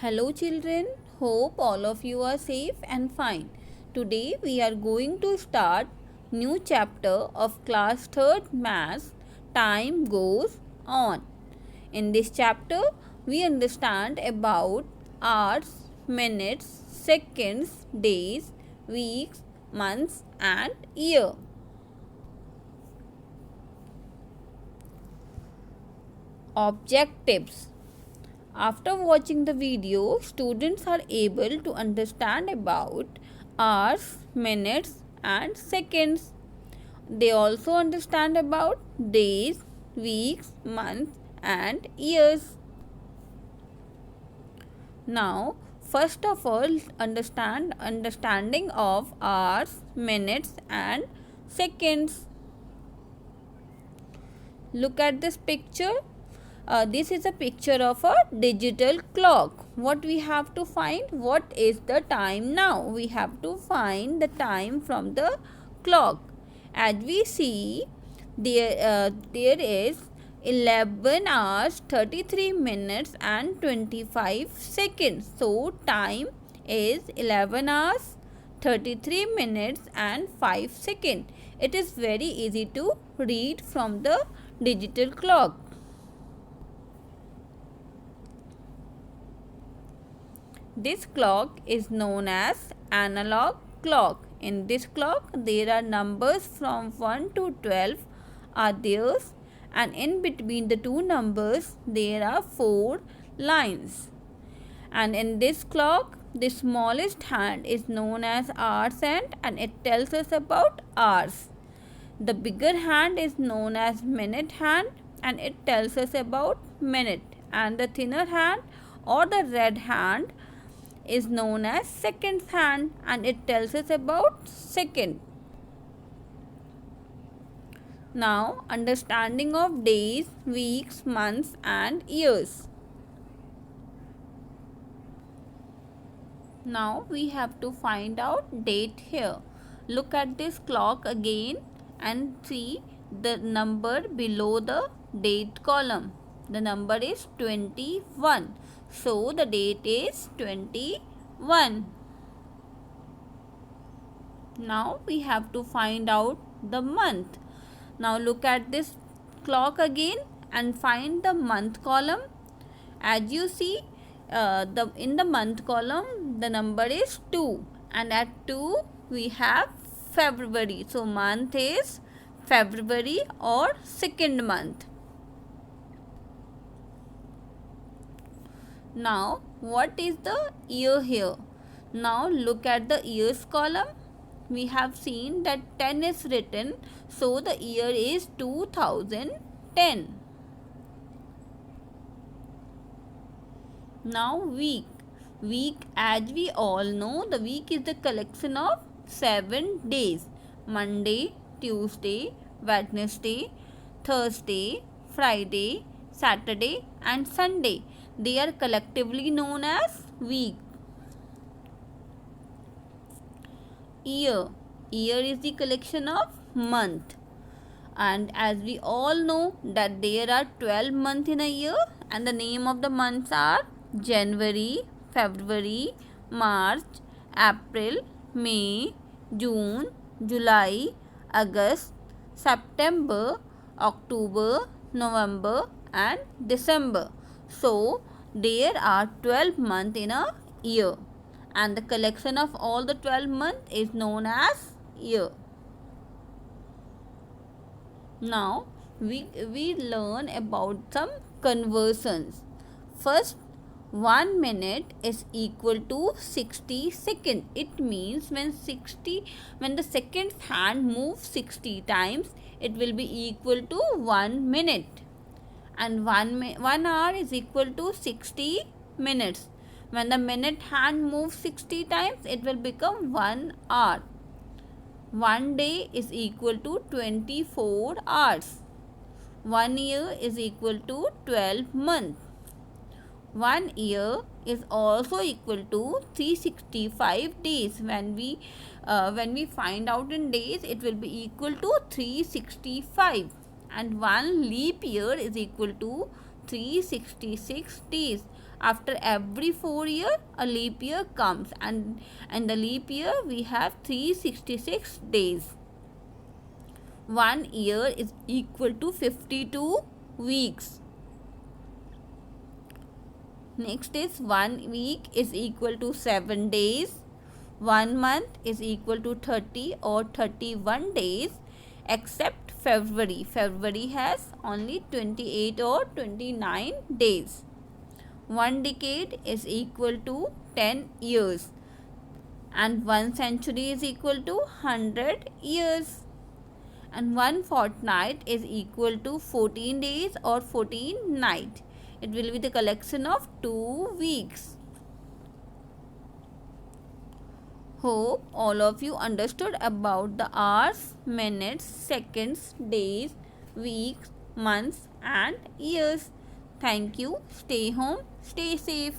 Hello children, hope all of you are safe and fine. Today we are going to start new chapter of class 3rd maths. Time goes on. In this chapter we understand about hours, minutes, seconds, days, weeks, months and year. Objectives. After watching the video, students are able to understand about hours, minutes and seconds. They also understand about days, weeks, months and years. Now, first of all, understanding of hours, minutes and seconds. Look at this picture. This is a picture of a digital clock. What we have to find? What is the time now? We have to find the time from the clock. As we see, there is 11 hours 33 minutes and 25 seconds. So time is 11 hours 33 minutes and 5 seconds. It is very easy to read from the digital clock. This clock is known as analog clock. In this clock, there are numbers from 1 to 12 are there, and in between the two numbers there are 4 lines. And in this clock, the smallest hand is known as hours hand and it tells us about hours. The bigger hand is known as minute hand and it tells us about minute, and the thinner hand or the red hand is known as seconds hand and it tells us about second. Now, understanding of days, weeks, months and years. Now we have to find out date here. Look at this clock again and see the number below the date column. The number is 21. So the date is 21. Now we have to find out the month. Now look at this clock again and find the month column. As you see, in the month column the number is 2 and at 2 we have February. So month is February or second month. Now what is the year here? Now look at the years column. We have seen that 10 is written, so the year is 2010. Now week. Week, as we all know, the week is the collection of 7 days. Monday, Tuesday, Wednesday, Thursday, Friday, Saturday and Sunday. They are collectively known as week. Year. Year is the collection of month. And as we all know that there are 12 months in a year and the name of the months are January, February, March, April, May, June, July, August, September, October, November and December. So there are 12 months in a year and the collection of all the 12 months is known as year. Now we learn about some conversions. First, 1 minute is equal to 60 seconds. It means when the second hand moves 60 times, it will be equal to 1 minute. And 1 hour is equal to 60 minutes. When the minute hand moves 60 times, it will become 1 hour. 1 day is equal to 24 hours. 1 year is equal to 12 months. 1 year is also equal to 365 days. When we find out in days, it will be equal to 365. And 1 leap year is equal to 366 days. After every 4 years, a leap year comes, and in the leap year we have 366 days. 1 year is equal to 52 weeks. Next is 1 week is equal to 7 days. 1 month is equal to 30 or 31 days, except February. February has only 28 or 29 days. 1 decade is equal to 10 years, and 1 century is equal to 100 years. And 1 fortnight is equal to 14 days or 14 nights. It will be the collection of 2 weeks. Hope all of you understood about the hours, minutes, seconds, days, weeks, months and years. Thank you. Stay home, stay safe.